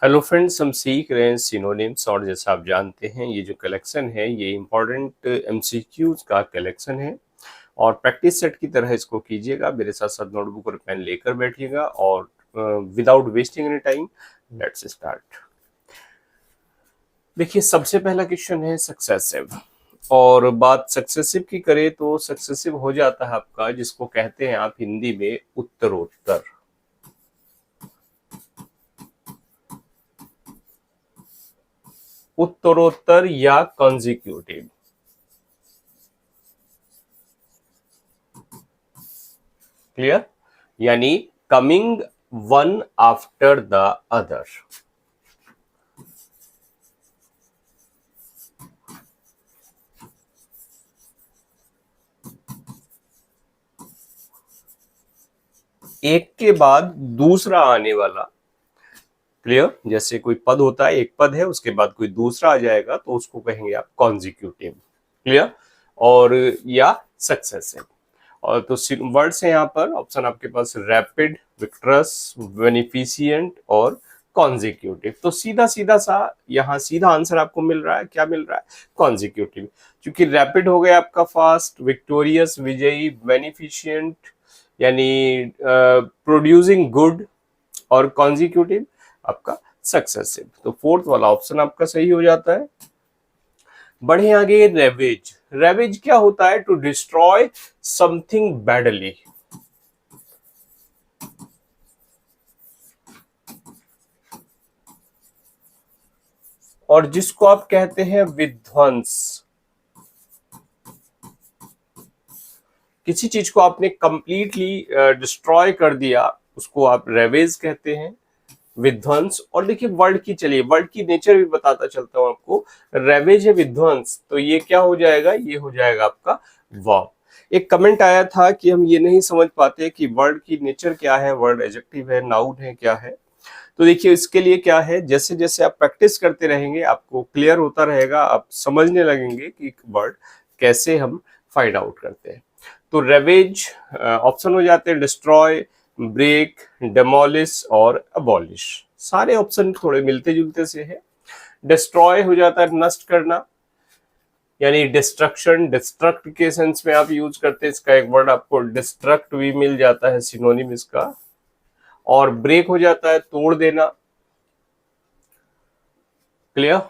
Hello friends, हम सीख रहे हैं सिनोनिम्स और जैसा आप जानते हैं ये जो कलेक्शन है ये इम्पोर्टेंट एमसीक्यूज का कलेक्शन है और प्रैक्टिस सेट की तरह इसको कीजिएगा। मेरे साथ साथ नोटबुक और पेन लेकर बैठिएगा और without wasting any time let's start. देखिए, सबसे पहला क्वेश्चन है सक्सेसिव, और बात सक्सेसिव की करें तो सक्सेसिव हो जाता है आपका जिसको कहते हैं आप हिंदी में उत्तरोत्तर। उत्तरोत्तर या कॉन्जिक्यूटिव। क्लियर? यानी coming one after the other. एक के बाद दूसरा आने वाला। क्लियर? जैसे कोई पद होता है, एक पद है उसके बाद कोई दूसरा आ जाएगा तो उसको कहेंगे आप कॉन्जिक्यूटिव। क्लियर? और या सक्सेसिव। और तो वर्ड्स है यहाँ पर, ऑप्शन आपके पास रैपिड, विक्ट्रस, बेनिफिशिएंट और कॉन्जिक्यूटिव। तो सीधा सीधा सा यहाँ सीधा आंसर आपको मिल रहा है, क्या मिल रहा है? कॉन्जिक्यूटिव। क्योंकि रैपिड हो गया आपका फास्ट, विक्टोरियस विजयी, बेनिफिशिएंट यानी प्रोड्यूसिंग गुड, और कॉन्जिक्यूटिव आपका सक्सेसिव। तो फोर्थ वाला ऑप्शन आपका सही हो जाता है। बढ़े आगे, रेवेज। रेवेज क्या होता है? To destroy something badly. और जिसको आप कहते हैं विध्वंस। किसी चीज को आपने कंप्लीटली डिस्ट्रॉय कर दिया उसको आप रेवेज कहते हैं, विध्वंस। और देखिए वर्ड की, चलिए वर्ड की नेचर भी बताता चलता हूं आपको। रेवेज है विध्वंस, तो ये क्या हो जाएगा? ये हो जाएगा आपका वर्ब। एक कमेंट आया था कि हम ये नहीं समझ पाते कि वर्ड की नेचर क्या है, वर्ड एडजेक्टिव है, नाउन है, क्या है। तो देखिए इसके लिए क्या है, जैसे जैसे आप प्रैक्टिस करते रहेंगे आपको क्लियर होता रहेगा, आप समझने लगेंगे कि वर्ड कैसे हम फाइंड आउट करते हैं। तो रेवेज ऑप्शन हो जाते हैं डिस्ट्रॉय, ब्रेक, डेमोलिश और अबॉलिश। सारे ऑप्शन थोड़े मिलते जुलते से है। डिस्ट्रॉय हो जाता है नष्ट करना, यानी डिस्ट्रक्शन, डिस्ट्रक्ट के सेंस में आप यूज करते हैं। इसका एक वर्ड आपको डिस्ट्रक्ट भी मिल जाता है, सिनोनिम इसका। और ब्रेक हो जाता है तोड़ देना। क्लियर?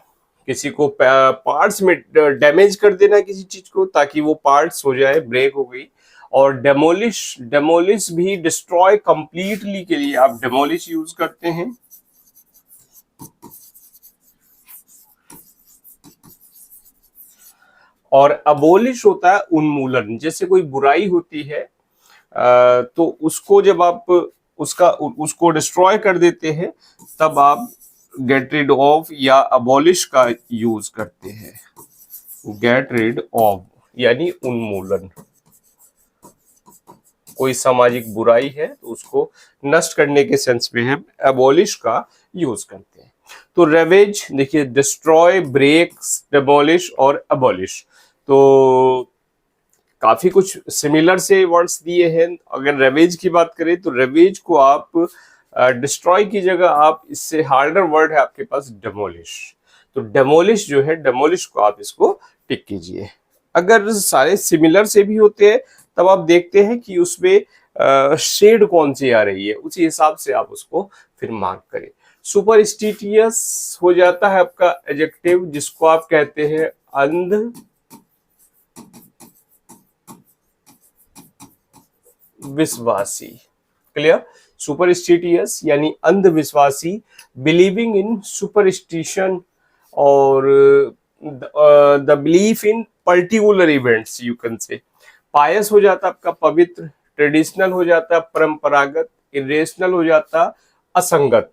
किसी को पार्ट्स में डैमेज कर देना किसी चीज को ताकि वो पार्ट्स हो जाए, ब्रेक हो गई। और डेमोलिश, डेमोलिश भी डिस्ट्रॉय कंप्लीटली के लिए आप डेमोलिश यूज करते हैं। और अबोलिश होता है उन्मूलन। जैसे कोई बुराई होती है तो उसको जब आप उसको डिस्ट्रॉय कर देते हैं तब आप गेट रिड ऑफ या अबॉलिश का यूज करते हैं। गेट रिड ऑफ यानी उन्मूलन। कोई सामाजिक बुराई है तो उसको नष्ट करने के सेंस में हम अबॉलिश का यूज करते हैं। तो रेवेज देखिए, डिस्ट्रॉय, ब्रेक, डेमोलिश और अबॉलिश। तो काफी कुछ सिमिलर से वर्ड्स दिए हैं। अगर रेवेज की बात करें तो रेवेज को आप डिस्ट्रॉय की जगह आप इससे हार्डर वर्ड है आपके पास डेमोलिश। तो डेमोलिश जो है, डेमोलिश को आप इसको टिक कीजिए। अगर सारे सिमिलर से भी होते हैं तब आप देखते हैं कि उसमें शेड कौन सी आ रही है, उसी हिसाब से आप उसको फिर मार्क करें। सुपरस्टिशियस हो जाता है आपका एडजेक्टिव जिसको आप कहते हैं अंध विश्वासी। क्लियर? सुपरस्टिशियस यानी अंधविश्वासी, बिलीविंग इन सुपरस्टिशन और the belief in particular events you can say. Pious हो जाता आपका पवित्र, ट्रेडिशनल हो जाता परंपरागत, इरेशनल हो जाता असंगत,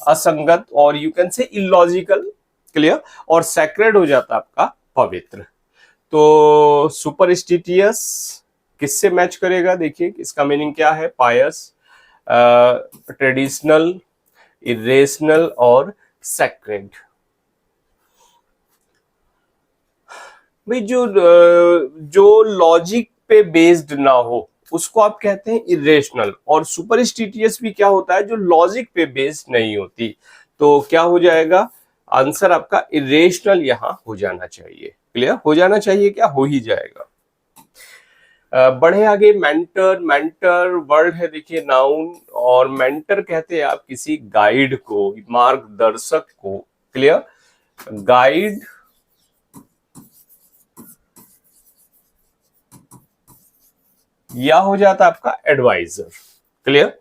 असंगत और यू कैन से इलॉजिकल। क्लियर? और सैक्रेड हो जाता आपका पवित्र। तो सुपरस्टिशियस किससे मैच करेगा? देखिए इसका मीनिंग क्या है, पायस, ट्रेडिशनल, इरेशनल और सैक्रेड। भाई जो लॉजिक पे बेस्ड ना हो उसको आप कहते हैं इरेशनल, और सुपरस्टिटियस भी क्या होता है, जो लॉजिक पे बेस्ड नहीं होती। तो क्या हो जाएगा, आंसर आपका इरेशनल यहां हो जाना चाहिए। क्लियर हो जाना चाहिए, क्या हो ही जाएगा। बढ़े आगे, मेंटर। मेंटर वर्ड है देखिए नाउन, और मेंटर कहते हैं आप किसी गाइड को, मार्गदर्शक को। क्लियर, गाइड या हो जाता आपका एडवाइजर। क्लियर,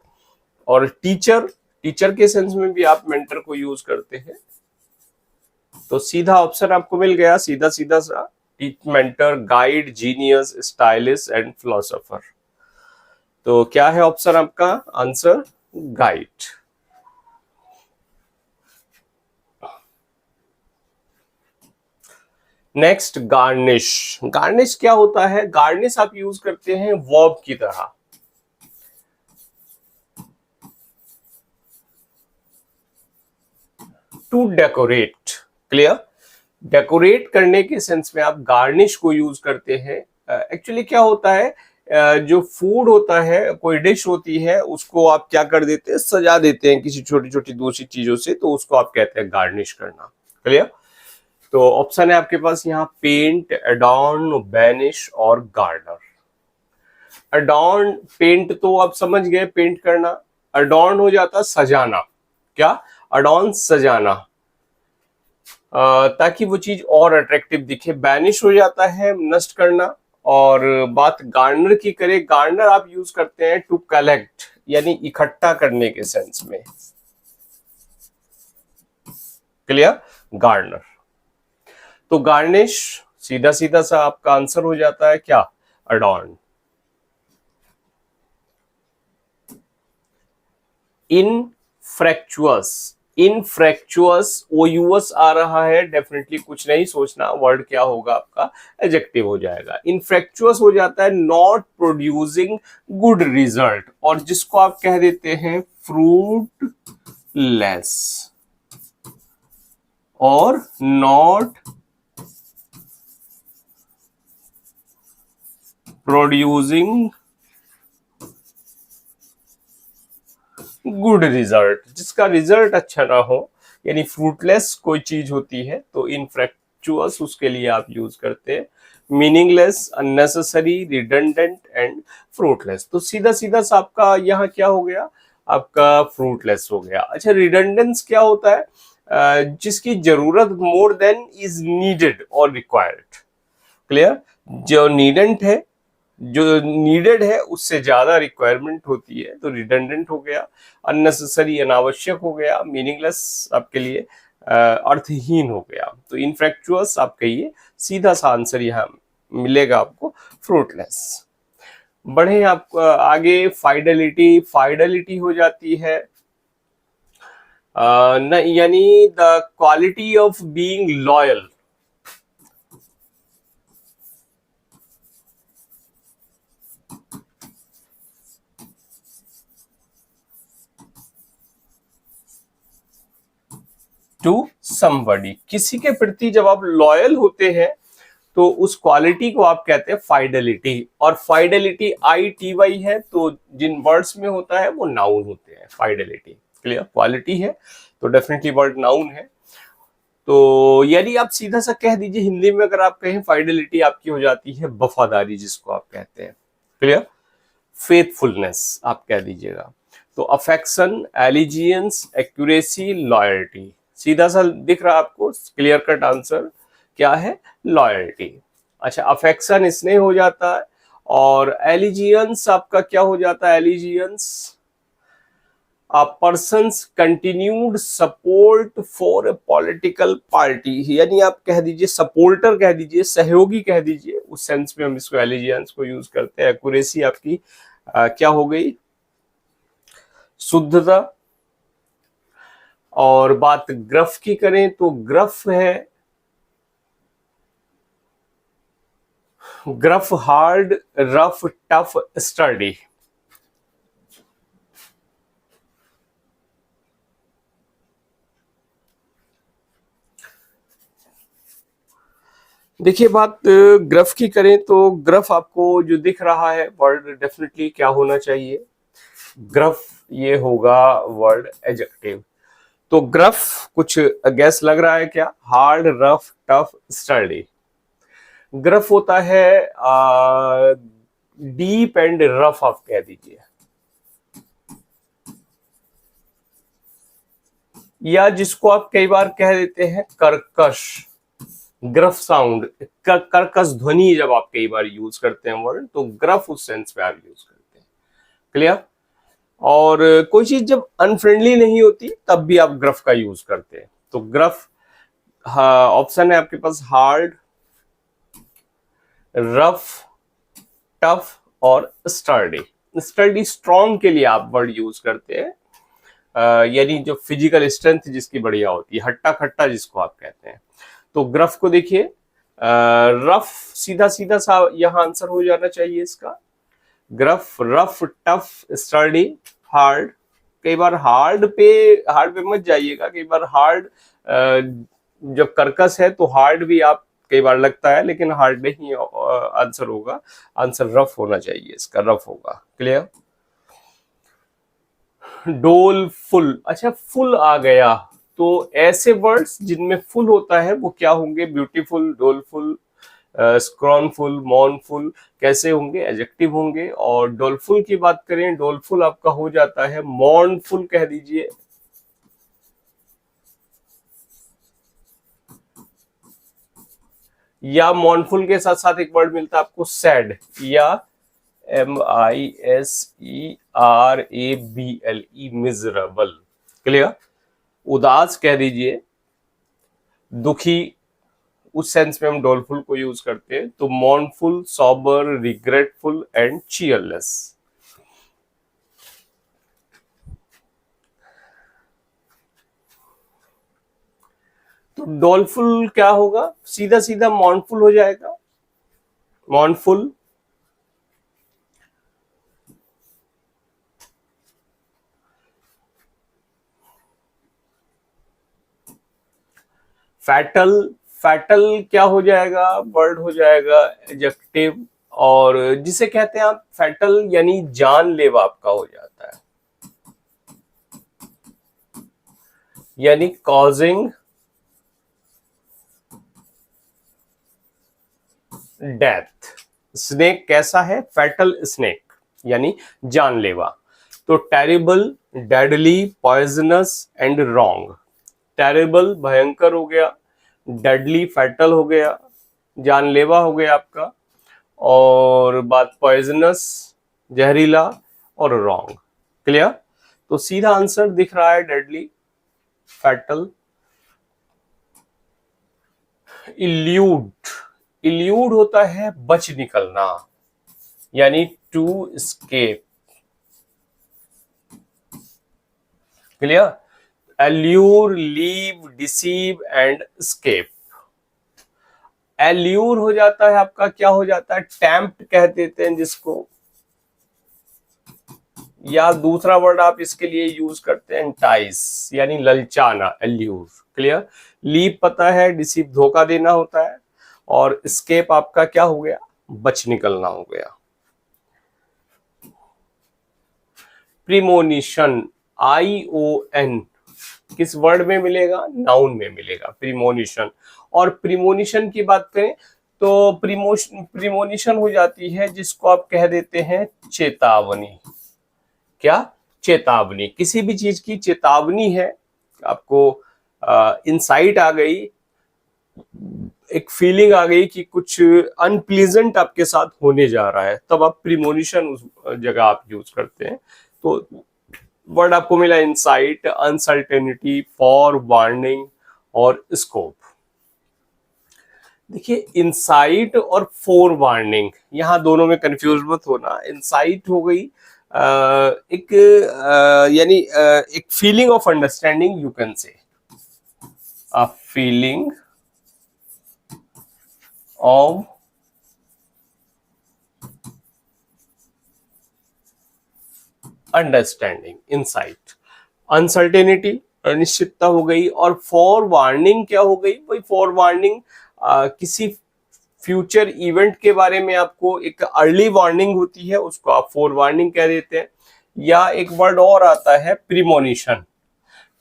और टीचर, टीचर के सेंस में भी आप मेंटर को यूज करते हैं। तो सीधा ऑप्शन आपको मिल गया, सीधा सीधा सा, mentor, guide, genius, stylist and philosopher. तो क्या है ऑप्शन आपका answer, guide. Next, garnish. Garnish क्या होता है, गार्निश आप यूज करते हैं वर्ब की तरह। To decorate. क्लियर, डेकोरेट करने के सेंस में आप गार्निश को यूज करते हैं। एक्चुअली क्या होता है, जो फूड होता है, कोई डिश होती है, उसको आप क्या कर देते हैं, सजा देते हैं किसी छोटी छोटी दूसरी चीजों से, तो उसको आप कहते हैं गार्निश करना। क्लियर, तो ऑप्शन है आपके पास यहाँ पेंट, एडॉर्न, बैनिश और गार्डर। अडॉर्न, पेंट तो आप समझ गए, पेंट करना। अडॉर्न हो जाता सजाना, क्या, अडॉर्न सजाना, ताकि वो चीज और अट्रैक्टिव दिखे। बैनिश हो जाता है नष्ट करना। और बात गार्नर की करें, गार्नर आप यूज करते हैं टू कलेक्ट, यानी इकट्ठा करने के सेंस में। Clear, Garner. तो गार्निश सीधा सीधा सा आपका आंसर हो जाता है क्या, अडॉर्न। इनफ्रैक्चुअस, इनफ्रैक्चुअस, ओयूएस आ रहा है, डेफिनेटली कुछ नहीं सोचना, वर्ड क्या होगा आपका, एडजेक्टिव हो जाएगा। इनफ्रैक्चुअस हो जाता है नॉट प्रोड्यूसिंग गुड रिजल्ट, और जिसको आप कह देते हैं फ्रूटलेस, और नॉट प्रोड्यूसिंग गुड रिजल्ट, जिसका रिजल्ट अच्छा ना हो, यानी फ्रूटलेस कोई चीज होती है तो इनफ्रैक्चुअस उसके लिए आप यूज करते हैं। Meaningless, unnecessary, redundant and fruitless. तो सीधा सीधा सा आपका यहाँ क्या हो गया, आपका फ्रूटलेस हो गया। अच्छा, रिडंडेंस क्या होता है, जिसकी जरूरत मोर देन इज नीडेड और रिक्वायर्ड। क्लियर, जो नीडेंट है, जो नीडेड है उससे ज्यादा रिक्वायरमेंट होती है, तो रिडंडेंट हो गया। अननेसेसरी, अनावश्यक हो गया। मीनिंगलेस आपके लिए अर्थहीन हो गया। तो इनफ्रैक्चुअस आप कहिए, सीधा सा आंसर यहाँ मिलेगा आपको, फ्रूटलेस। बढ़े आप आगे, फाइडेलिटी। फाइडेलिटी हो जाती है यानी the quality of being loyal. To somebody, किसी के प्रति जब आप लॉयल होते हैं तो उस क्वालिटी को आप कहते हैं फाइडेलिटी। और फाइडेलिटी ITY है, तो जिन वर्ड्स में होता है वो नाउन होते हैं, फाइडेलिटी। क्लियर, क्वालिटी है तो डेफिनेटली वर्ड नाउन है। तो यदि आप सीधा सा कह दीजिए, हिंदी में अगर आप कहें, फाइडेलिटी आपकी हो जाती है वफादारी, जिसको आप कहते हैं। क्लियर, फेथफुलनेस आप कह दीजिएगा। तो अफेक्शन, एलिजियंस, एक्यूरेसी, लॉयल्टी। सीधा सा दिख रहा है आपको, क्लियर कट आंसर क्या है, लॉयल्टी। अच्छा, अफेक्शन स्नेह हो जाता है, और एलिजियंस आपका क्या हो जाता है, allegiance a person's continued support for a political party, यानी आप कह दीजिए सपोर्टर, कह दीजिए सहयोगी, कह दीजिए, उस सेंस में हम इसको एलिजियंस को यूज करते हैं। एक्यूरेसी आपकी क्या हो गई, शुद्धता। और बात ग्रफ की करें तो ग्रफ है, gruff hard, rough, tough, study. देखिए बात ग्रफ की करें तो ग्रफ आपको जो दिख रहा है वर्ड डेफिनेटली क्या होना चाहिए, ग्रफ ये होगा वर्ड एडजेक्टिव। तो ग्रफ कुछ गैस लग रहा है क्या, hard, rough, tough, sturdy. Gruff होता है डीप एंड रफ आप कह दीजिए, या जिसको आप कई बार कह देते हैं कर्कश, ग्रफ साउंड, कर्कश ध्वनि जब आप कई बार यूज करते हैं वर्ड, तो ग्रफ उस सेंस में आप यूज करते हैं। क्लियर। और कोई चीज जब अनफ्रेंडली नहीं होती तब भी आप ग्रफ का यूज करते हैं। तो ग्रफ ऑप्शन है आपके पास हार्ड, रफ, टफ और स्टर्डी। स्टर्डी स्ट्रॉन्ग के लिए आप वर्ड यूज करते हैं, यानी जो फिजिकल स्ट्रेंथ जिसकी बढ़िया होती है, हट्टा खट्टा जिसको आप कहते हैं। तो ग्रफ को देखिए, रफ सीधा सीधा सा यहां आंसर हो जाना चाहिए इसका, gruff, rough, tough, sturdy, hard. कई बार हार्ड पे मत जाइएगा, कई बार हार्ड जब कर्कश है तो हार्ड भी आप कई बार लगता है, लेकिन हार्ड नहीं आंसर होगा, आंसर रफ होना चाहिए, इसका रफ होगा। क्लियर। डोल, फुल, अच्छा फुल आ गया, तो ऐसे वर्ड्स जिनमें फुल होता है वो क्या होंगे, ब्यूटीफुल, डोलफुल, स्क्रॉनफुल, मॉर्नफुल, कैसे होंगे, एडजेक्टिव होंगे। और डोलफुल की बात करें, डोलफुल आपका हो जाता है मॉर्नफुल कह दीजिए, या मॉर्नफुल के साथ साथ एक वर्ड मिलता है आपको सैड, या MISERABLE, मिजरेबल। क्लियर। उदास कह दीजिए, दुखी, उस सेंस में हम डोलफुल को यूज करते हैं। तो मॉर्नफुल, सॉबर, रिग्रेटफुल एंड चीयरलेस। तो डोलफुल क्या होगा, सीधा सीधा मॉर्नफुल हो जाएगा, मॉर्नफुल। फैटल, फैटल क्या हो जाएगा, वर्ड हो जाएगा एडजेक्टिव, और जिसे कहते हैं आप फैटल यानी जानलेवा आपका हो जाता है, यानी कॉजिंग डेथ। स्नेक कैसा है, फैटल स्नेक, यानी जानलेवा। तो terrible, deadly, poisonous and wrong. Terrible भयंकर हो गया, डेडली फैटल हो गया, जानलेवा हो गया आपका, और बात पॉइजनस जहरीला, और रॉन्ग। क्लियर। तो सीधा आंसर दिख रहा है डेडली, फैटल। इल्यूड, इल्यूड होता है बच निकलना, यानी to escape. Clear. Allure, leave, deceive and escape. Allure हो जाता है आपका, क्या हो जाता है, टेम्प्ट कह देते हैं जिसको, या दूसरा वर्ड आप इसके लिए यूज करते हैं एंटाइस, यानी ललचाना, एल्यूर। क्लियर। लीव पता है, डिसीव धोखा देना होता है, और स्केप आपका क्या हो गया, बच निकलना हो गया। प्रीमोनिशन, ION किस वर्ड में मिलेगा, नाउन में मिलेगा, प्रीमोनिशन। और प्रीमोनिशन की बात करें तो प्रीमोनिशन हो जाती है जिसको आप कह देते हैं चेतावनी। क्या, चेतावनी, किसी भी चीज की चेतावनी है आपको, इनसाइट आ गई, एक फीलिंग आ गई कि कुछ अनप्लीजेंट आपके साथ होने जा रहा है, तब आप प्रीमोनिशन उस जगह आप यूज करते हैं। तो वर्ड आपको मिला इनसाइट, अनसर्टेनिटी, फॉर वार्निंग और स्कोप। देखिए इनसाइट और फोर वार्निंग, यहां दोनों में कंफ्यूज मत होना। इनसाइट हो गई एक यानी एक feeling of understanding, you can से a feeling of understanding, insight. Uncertainty, अनिश्चितता हो गई, और फॉर वार्निंग क्या हो गई, भाई फॉर वार्निंग किसी फ्यूचर इवेंट के बारे में आपको एक अर्ली वार्निंग होती है, उसको आप फोर वार्निंग कह देते हैं। या एक वर्ड और आता है प्रीमोनिशन,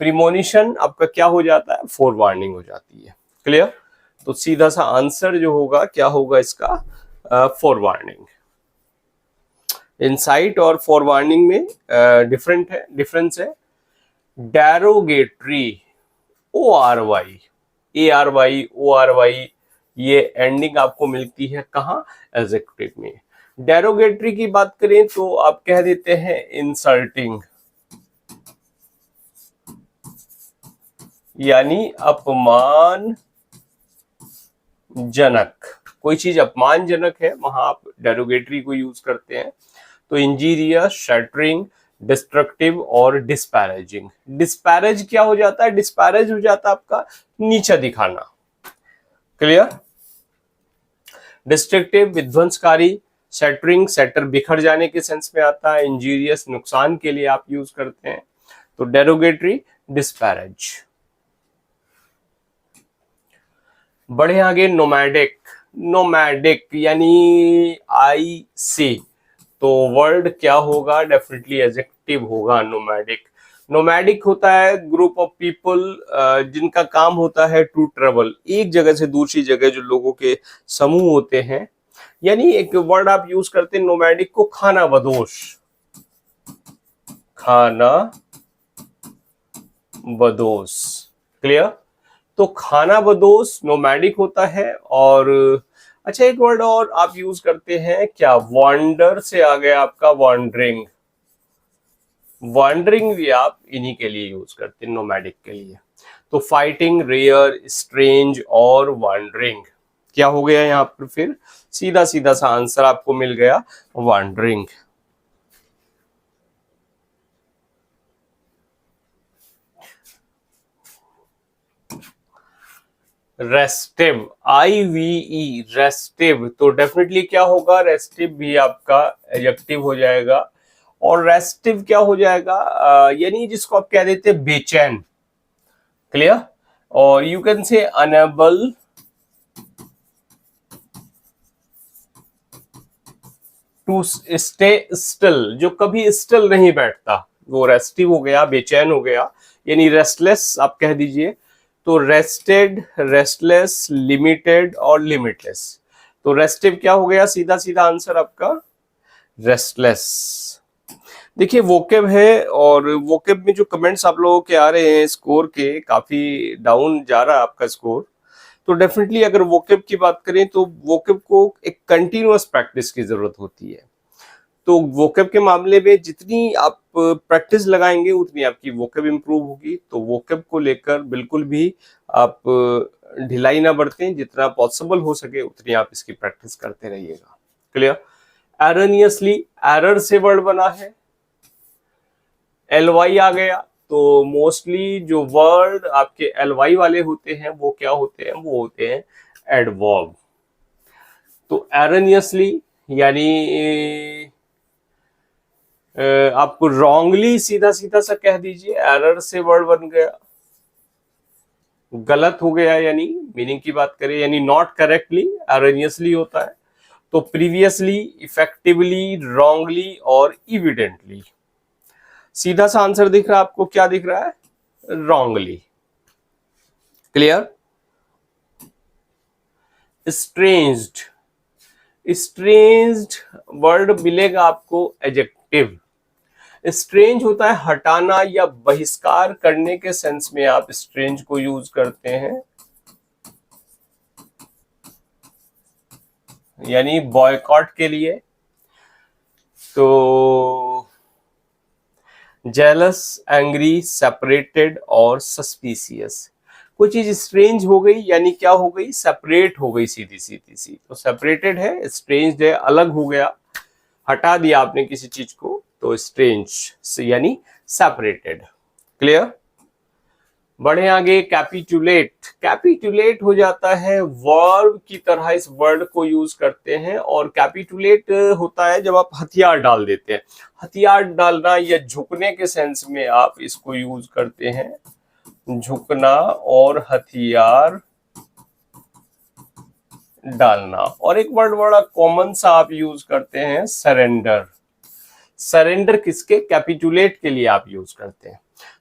प्रीमोनिशन आपका क्या हो जाता है, फोर वार्निंग हो जाती है। क्लियर? तो सीधा सा आंसर जो होगा क्या होगा इसका, फोर वार्निंग। इनसाइट और फोर वार्निंग में डिफरेंस है। डेरोगेटरी, ORY, ARY, ORY, ये एंडिंग आपको मिलती है कहाँ, एडजेक्टिव में। डेरोगेटरी की बात करें तो आप कह देते हैं इंसल्टिंग, यानी अपमानजनक। कोई चीज अपमानजनक है वहां आप डेरोगेटरी को यूज करते हैं। तो इंजीरियस, शैटरिंग, डिस्ट्रक्टिव और डिस्पैरेजिंग। डिस्पैरेज क्या हो जाता है, डिस्पैरेज हो जाता है आपका नीचा दिखाना। क्लियर? डिस्ट्रक्टिव विध्वंसकारी, शैटरिंग शैटर बिखर जाने के सेंस में आता है, इंजीरियस नुकसान के लिए आप यूज करते हैं। तो डेरोगेटरी, डिस्पैरेज। बढ़े आगे, नोमैडिक, नोमैडिक यानी आई से, तो वर्ड क्या होगा, डेफिनेटली एडजेक्टिव होगा नोमैडिक। नोमैडिक होता है ग्रुप ऑफ पीपल जिनका काम होता है टू ट्रेवल, एक जगह से दूसरी जगह जो लोगों के समूह होते हैं। यानी एक वर्ड आप यूज करते हैं नोमैडिक को, खाना बदोश, खाना बदोश। क्लियर? तो खाना बदोश नोमैडिक होता है। और अच्छा, एक वर्ड और आप यूज करते हैं क्या, वॉन्डर से आ गया आपका वॉन्डरिंग। वॉन्डरिंग भी आप इन्हीं के लिए यूज करते हैं, नोमैडिक के लिए। तो फाइटिंग, रेयर, स्ट्रेंज और वॉन्डरिंग क्या हो गया यहाँ पर, फिर सीधा सीधा सा आंसर आपको मिल गया, वॉन्डरिंग। रेस्टिव, IVE, रेस्टिव, तो डेफिनेटली क्या होगा, रेस्टिव भी आपका एडजेक्टिव हो जाएगा। और रेस्टिव क्या हो जाएगा, यानी जिसको आप कह देते हैं बेचैन। क्लियर? और you can say unable to stay still, जो कभी स्टिल नहीं बैठता, वो रेस्टिव हो गया, बेचैन हो गया। यानी रेस्टलेस आप कह दीजिए। तो रेस्टेड, रेस्टलेस, लिमिटेड और लिमिटलेस। तो रेस्टिव क्या हो गया, सीधा सीधा आंसर आपका रेस्टलेस। देखिए वोकेब है, और वोकेब में जो कमेंट्स आप लोगों के आ रहे हैं स्कोर के, काफी डाउन जा रहा है आपका स्कोर। तो डेफिनेटली अगर वोकेब की बात करें तो वोकेब को एक कंटिन्यूअस प्रैक्टिस की जरूरत होती है। तो वोकेब के मामले में जितनी आप प्रैक्टिस लगाएंगे उतनी आपकी वोकेब इंप्रूव होगी। तो वोकेब को लेकर बिल्कुल भी आप ढिलाई ना बरतें, जितना पॉसिबल हो सके उतनी आप इसकी प्रैक्टिस करते रहिएगा। क्लियर? एरनियसली, एरर से वर्ड बना है, LY आ गया। तो मोस्टली जो वर्ड आपके LY वाले होते हैं वो क्या होते हैं, वो होते हैं एडवर्ब। तो एरनियसली यानी आपको रॉन्गली, सीधा सीधा सा कह दीजिए, एरर से वर्ड बन गया, गलत हो गया। यानी मीनिंग की बात करें, यानी नॉट करेक्टली, एरनियसली होता है। तो प्रीवियसली, इफेक्टिवली, रॉन्गली और इविडेंटली। सीधा सा आंसर दिख रहा है आपको, क्या दिख रहा है, रॉन्गली। क्लियर? स्ट्रेंज्ड, स्ट्रेंज्ड वर्ड मिलेगा आपको एडजेक्टिव। स्ट्रेंज होता है हटाना या बहिष्कार करने के सेंस में आप स्ट्रेंज को यूज करते हैं। यानी बॉयकॉट के लिए। तो जेलस, एंग्री, सेपरेटेड और सस्पिशियस। कोई चीज स्ट्रेंज हो गई यानी क्या हो गई, सेपरेट हो गई, सीधी सीधी सी। तो सेपरेटेड है, स्ट्रेंज है, अलग हो गया, हटा दिया आपने किसी चीज को, तो स्ट्रेंज यानी सेपरेटेड। क्लियर? बढ़े आगे, कैपिटुलेट, कैपिटुलेट हो जाता है वर्ब की तरह, इस वर्ड को यूज करते हैं। और कैपिटुलेट होता है जब आप हथियार डाल देते हैं, हथियार डालना या झुकने के सेंस में आप इसको यूज करते हैं, झुकना और हथियार डालना। और एक वर्ड बड़ा कॉमन सा आप यूज करते हैं, सरेंडर। सरेंडर किसके? कैपिटुलेट के लिए आप यूज करते हैं।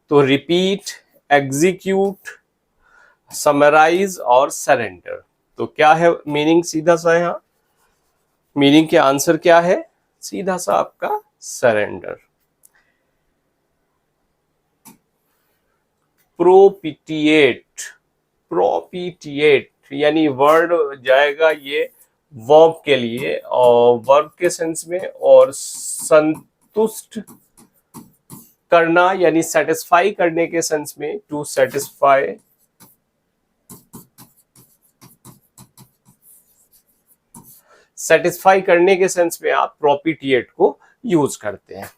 तो रिपीट, एग्जीक्यूट, समराइज और सरेंडर। तो क्या है मीनिंग? सीधा सा यहाँ मीनिंग के आंसर क्या है? सीधा सा आपका सरेंडर। प्रोपिटिएट, प्रोपिटिएट यानी वर्ड जाएगा ये वर्ब के लिए, और वर्ब के सेंस में, और संतुष्ट करना यानी सेटिस्फाई करने के सेंस में, टू सेटिस्फाई। सेटिस्फाई करने के सेंस में आप प्रोपिटिएट को यूज करते हैं।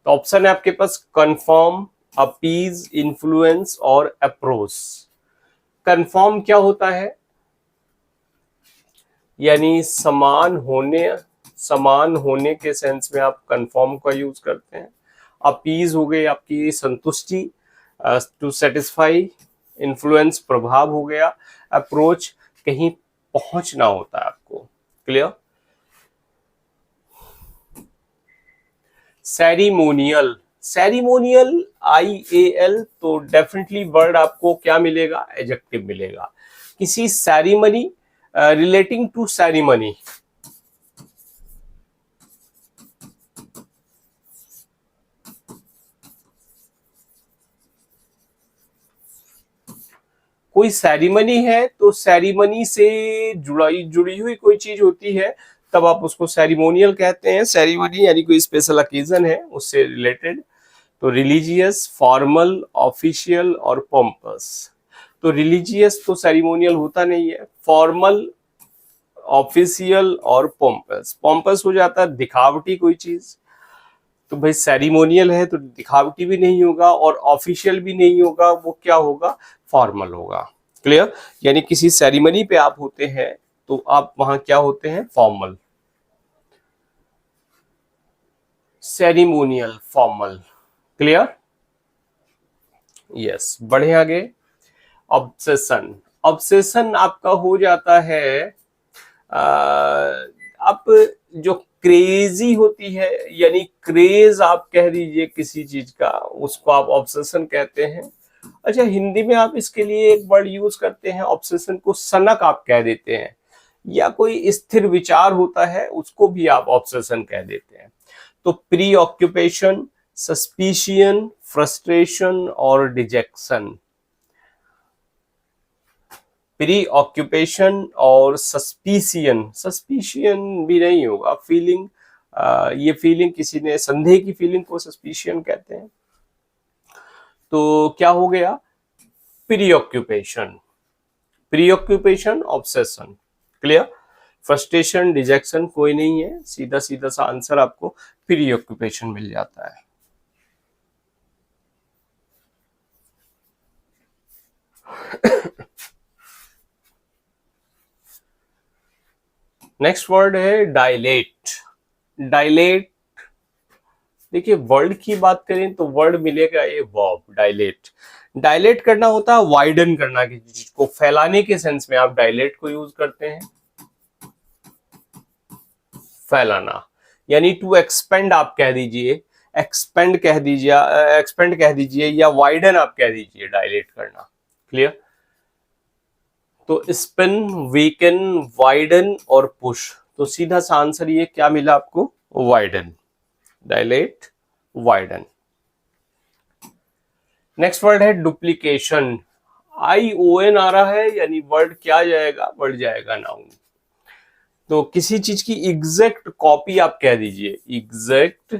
तो ऑप्शन है आपके पास कंफर्म, अपीज, इन्फ्लुएंस और अप्रोच। कंफर्म क्या होता है? यानी समान होने के सेंस में आप कंफर्म का यूज करते हैं। अपीज हो गई आपकी संतुष्टि, टू सेटिस्फाई। इन्फ्लुएंस प्रभाव हो गया। अप्रोच कहीं पहुंचना होता है आपको। क्लियर? सेरिमोनियल, सेरिमोनियल IAL, तो डेफिनेटली वर्ड आपको क्या मिलेगा? एडजेक्टिव मिलेगा। किसी सेरिमनी, रिलेटिंग टू सेरिमनी। कोई सेरिमनी है तो सेरिमनी से जुड़ी हुई कोई चीज होती है, तब आप उसको सेरिमोनियल कहते हैं। सेरिमनी यानी कोई स्पेशल ओकेजन है उससे रिलेटेड। तो रिलीजियस, फॉर्मल, ऑफिशियल और पॉम्पस। तो रिलीजियस तो सेरिमोनियल होता नहीं है। फॉर्मल, ऑफिशियल और पॉम्पस। पॉम्पस हो जाता है दिखावटी कोई चीज। तो भाई सेरिमोनियल है तो दिखावटी भी नहीं होगा और ऑफिशियल भी नहीं होगा, वो क्या होगा? फॉर्मल होगा। क्लियर? यानी किसी सेरिमनी पे आप होते हैं तो आप वहां क्या होते हैं? Formal. Ceremonial, formal. Clear? Yes, बढ़े आगे। ऑब्सेशन, ऑब्सेशन आपका हो जाता है आप जो क्रेजी होती है, यानी क्रेज आप कह दीजिए किसी चीज का, उसको आप ऑब्सेशन कहते हैं। अच्छा, हिंदी में आप इसके लिए एक वर्ड यूज करते हैं, ऑब्सेशन को सनक आप कह देते हैं, या कोई स्थिर विचार होता है उसको भी आप ऑब्सेशन कह देते हैं। तो प्री ऑक्यूपेशन, सस्पिशियन, फ्रस्ट्रेशन और डिजेक्शन। प्री ऑक्यूपेशन और सस्पिशियन, सस्पिशियन भी नहीं होगा, फीलिंग, ये फीलिंग, किसी ने संदेह की फीलिंग को सस्पिशियन कहते हैं। तो क्या हो गया? Pre occupation, pre occupation, obsession. Clear? Frustration, detection कोई नहीं है, सीधा सीधा सा आंसर आपको प्री ऑक्यूपेशन मिल जाता है। नेक्स्ट वर्ड है डायलेट। डायलेट, देखिए वर्ड की बात करें तो वर्ड मिलेगा ये वर्ब, डायलेट। डायलेट करना होता है वाइडन करना, किसी चीज को फैलाने के सेंस में आप डायलेट को यूज करते हैं। फैलाना यानी टू एक्सपेंड आप कह दीजिए, एक्सपेंड कह दीजिए, एक्सपेंड कह दीजिए, या वाइडन आप कह दीजिए, डायलेट करना। क्लियर? तो स्पिन, वीकन, वाइडन और पुश। तो सीधा सा आंसर ये क्या मिला आपको? Widen, dilate, widen. Next word है डुप्लीकेशन। ION आ रहा है, यानी वर्ड क्या जाएगा? वर्ड जाएगा नाउन। तो किसी चीज की एग्जैक्ट कॉपी आप कह दीजिए, एग्जैक्ट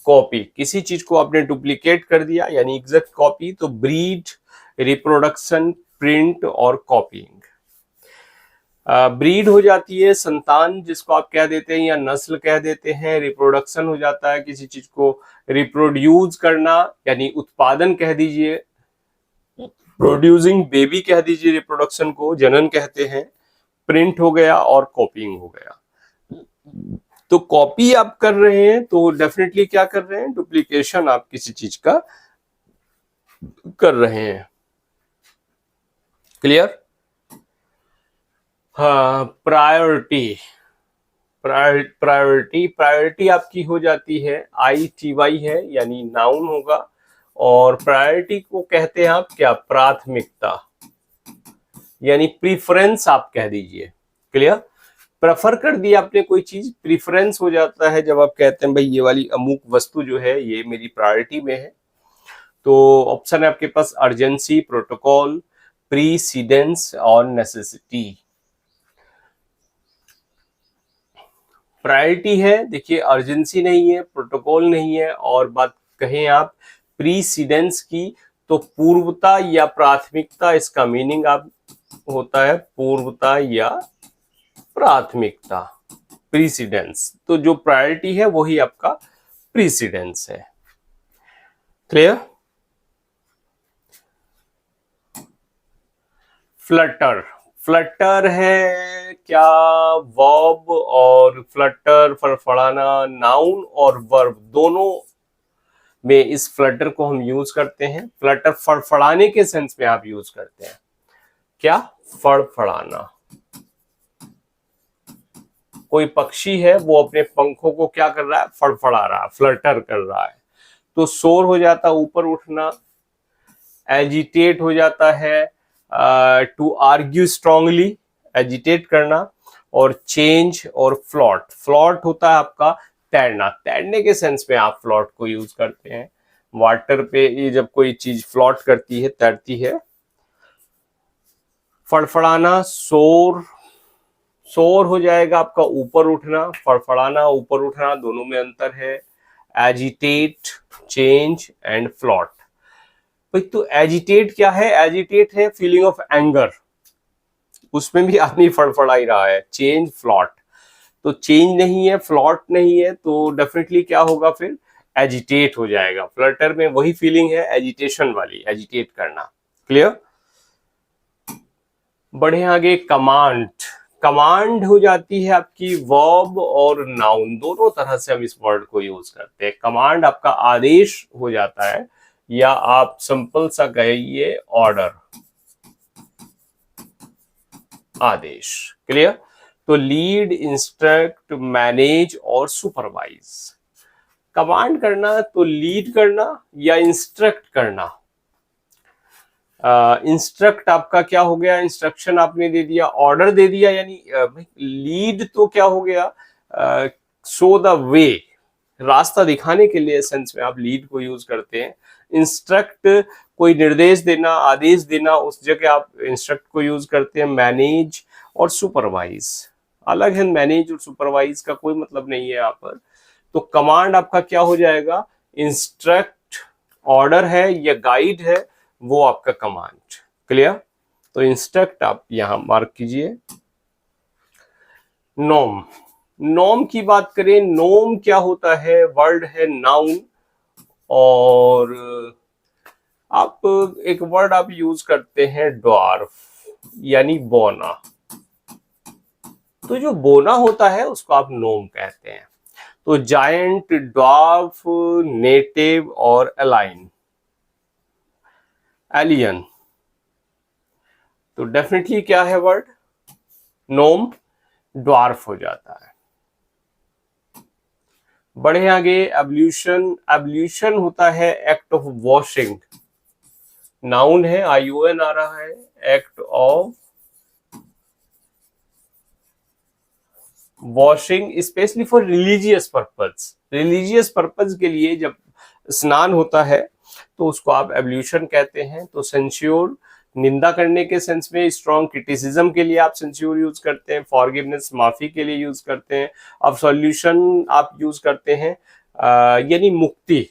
कॉपी। किसी चीज को आपने डुप्लीकेट कर दिया यानी एग्जैक्ट कॉपी। तो ब्रीड, रिप्रोडक्शन, प्रिंट और कॉपीइंग। ब्रीड हो जाती है संतान, जिसको आप कह देते हैं या नस्ल कह देते हैं। रिप्रोडक्शन हो जाता है किसी चीज को रिप्रोड्यूस करना, यानी उत्पादन कह दीजिए, प्रोड्यूसिंग बेबी कह दीजिए, रिप्रोडक्शन को जनन कहते हैं। प्रिंट हो गया और कॉपीइंग हो गया। तो कॉपी आप कर रहे हैं तो डेफिनेटली क्या कर रहे हैं? डुप्लीकेशन आप किसी चीज का कर रहे हैं। क्लियर? हाँ, प्रायोरिटी। प्रायोरिटी आपकी हो जाती है ITY है, यानी नाउन होगा। और प्रायोरिटी को कहते हैं आप क्या, प्राथमिकता, यानी प्रीफरेंस आप कह दीजिए। क्लियर? प्रेफर कर दिया आपने कोई चीज, प्रीफरेंस हो जाता है जब आप कहते हैं भाई ये वाली अमुक वस्तु जो है ये मेरी प्रायोरिटी में है। तो ऑप्शन है आपके पास अर्जेंसी, प्रोटोकॉल, प्रीसीडेंस और नेसेसिटी। प्रायोरिटी है, देखिए अर्जेंसी नहीं है, प्रोटोकॉल नहीं है, और बात कहें आप प्रीसीडेंस की तो पूर्वता या प्राथमिकता, इसका मीनिंग आप होता है पूर्वता या प्राथमिकता, प्रीसीडेंस। तो जो प्रायोरिटी है वही आपका प्रीसीडेंस है। क्लियर? फ्लटर, फ्लटर है क्या, वर्ब, और फ्लटर फड़फड़ाना नाउन और वर्ब दोनों में इस फ्लटर को हम यूज करते हैं। फ्लटर फड़फड़ाने के सेंस में आप यूज करते हैं। क्या? फड़फड़ाना। कोई पक्षी है वो अपने पंखों को क्या कर रहा है, फड़फड़ा रहा है, फ्लटर कर रहा है। तो शोर हो जाता है ऊपर उठना, एजिटेट हो जाता है टू आर्ग्यू स्ट्रांगली, एजिटेट करना, और चेंज और फ्लॉट, फ्लॉट होता है आपका तैरना, तैरने के सेंस में आप फ्लॉट को यूज करते हैं। वाटर पे ये जब कोई चीज फ्लॉट करती है, तैरती है। फड़फड़ाना शोर, शोर हो जाएगा आपका ऊपर उठना, फड़फड़ाना ऊपर उठना दोनों में अंतर है। Agitate, change and float. भाई तो एजिटेट क्या है, एजिटेट है फीलिंग ऑफ एंगर, उसमें भी आदमी फड़फड़ा ही रहा है। चेंज, फ्लॉट, तो चेंज नहीं है, फ्लॉट नहीं है, तो डेफिनेटली क्या होगा फिर, एजिटेट हो जाएगा। फ्लटर में वही फीलिंग है एजिटेशन वाली, एजिटेट करना। क्लियर? बढ़े आगे, कमांड। कमांड हो जाती है आपकी वर्ब और नाउन, दोनों तरह से हम इस वर्ड को यूज करते हैं। कमांड आपका आदेश हो जाता है, या आप सिंपल सा कहिए ऑर्डर, आदेश। क्लियर? तो लीड, इंस्ट्रक्ट, मैनेज और सुपरवाइज। कमांड करना तो लीड करना या इंस्ट्रक्ट करना। इंस्ट्रक्ट आपका क्या हो गया, इंस्ट्रक्शन आपने दे दिया, ऑर्डर दे दिया, यानी लीड तो क्या हो गया, शो द वे, रास्ता दिखाने के लिए सेंस में आप लीड को यूज करते हैं। इंस्ट्रक्ट कोई निर्देश देना, आदेश देना, उस जगह आप इंस्ट्रक्ट को यूज करते हैं। मैनेज और सुपरवाइज अलग है, मैनेज और सुपरवाइज का कोई मतलब नहीं है यहाँ पर। तो कमांड आपका क्या हो जाएगा, इंस्ट्रक्ट, ऑर्डर है या गाइड है, वो आपका कमांड। क्लियर? तो इंस्ट्रक्ट आप यहां मार्क कीजिए। नॉर्म, नॉर्म की बात करें, नॉर्म क्या होता है, वर्ड है नाउन, और आप एक वर्ड आप यूज करते हैं ड्वार्फ, यानी बोना। तो जो बोना होता है उसको आप नॉर्म कहते हैं। तो जायंट, ड्वार्फ, नेटिव और अलाइन, एलियन। तो डेफिनेटली क्या है वर्ड, नोम, ड्वार्फ हो जाता है। बढ़े आगे, एब्ल्यूशन। एब्ल्यूशन होता है एक्ट ऑफ वॉशिंग, नाउन है, ION आ रहा है, act of washing, specially for religious purpose. Religious purpose के लिए जब स्नान होता है तो उसको आप एब्ल्यूशन कहते हैं। तो सेंस्योर, निंदा करने के सेंस में, स्ट्रॉन्ग क्रिटिसिज्म के लिए आप सेंस्योर यूज करते हैं। फॉरगिवनेस, माफी के लिए यूज करते हैं। अब सॉल्यूशन आप यूज करते हैं यानी मुक्ति।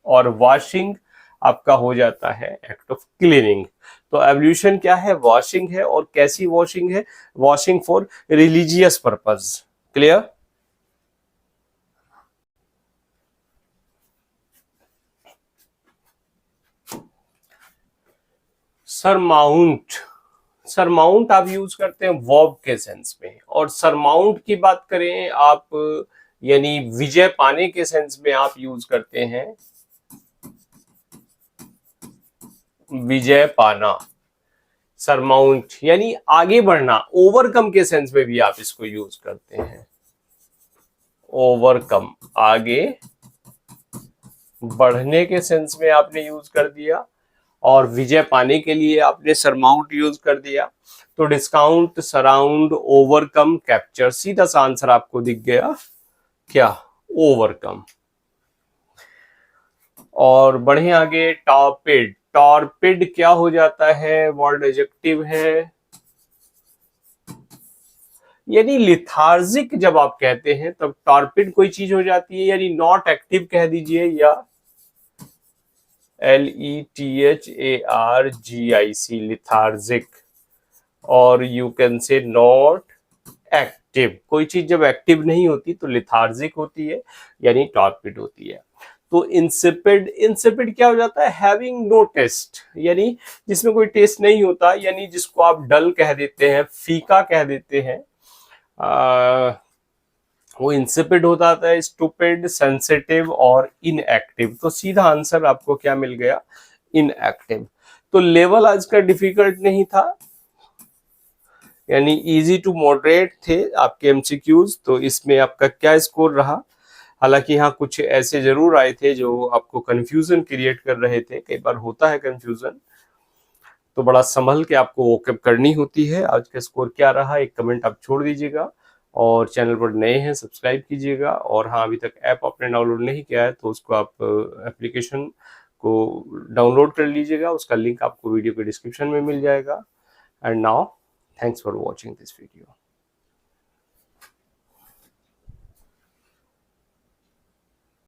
और वॉशिंग आपका हो जाता है एक्ट ऑफ क्लीनिंग। तो एब्ल्यूशन क्या है, वॉशिंग है, और कैसी वॉशिंग है, washing for religious purpose. Clear? Surmount, surmount आप यूज करते हैं वर्ब के सेंस में। और सरमाउंट की बात करें आप, यानी विजय पाने के सेंस में आप यूज करते हैं विजय पाना। सरमाउंट यानी आगे बढ़ना, ओवरकम के सेंस में भी आप इसको यूज करते हैं। ओवरकम आगे बढ़ने के सेंस में आपने यूज कर दिया, और विजय पाने के लिए आपने सरमाउंट यूज कर दिया। तो डिस्काउंट, सराउंड, ओवरकम, कैप्चर, सीधा सा आंसर आपको दिख गया क्या? ओवरकम। और बढ़े आगे, टॉर्पिड। टॉर्पिड क्या हो जाता है? वर्ड एडजेक्टिव है, यानी लिथार्जिक जब आप कहते हैं तब टॉर्पिड कोई चीज हो जाती है, यानी नॉट एक्टिव कह दीजिए, या LETHARGIC, लिथार्जिक। और यू कैन से नॉट एक्टिव, कोई चीज जब एक्टिव नहीं होती तो लिथार्जिक होती है, यानी टॉर्पिड होती है। तो इंसिपिड, इंसिपिड क्या हो जाता है? हैविंग नो टेस्ट, यानी जिसमें कोई टेस्ट नहीं होता, यानी जिसको आप डल कह देते हैं, फीका कह देते हैं, वो इंसिपिड होता है। स्टूपिड, सेंसिटिव और इनएक्टिव। तो सीधा आंसर आपको क्या मिल गया? इनएक्टिव। तो लेवल आज का डिफिकल्ट नहीं था, यानी इजी टू मॉडरेट थे आपके एमसीक्यूज। तो इसमें आपका क्या स्कोर रहा? हालांकि यहाँ कुछ ऐसे जरूर आए थे जो आपको कंफ्यूजन क्रिएट कर रहे थे, कई बार होता है कंफ्यूजन, तो बड़ा संभल के आपको वोकअप करनी होती है। आज का स्कोर क्या रहा, एक कमेंट आप छोड़ दीजिएगा, और चैनल पर नए हैं सब्सक्राइब कीजिएगा। और हाँ, अभी तक ऐप आपने डाउनलोड नहीं किया है तो उसको आप एप्लीकेशन को डाउनलोड कर लीजिएगा, उसका लिंक आपको वीडियो के डिस्क्रिप्शन में मिल जाएगा। And now thanks for watching this video.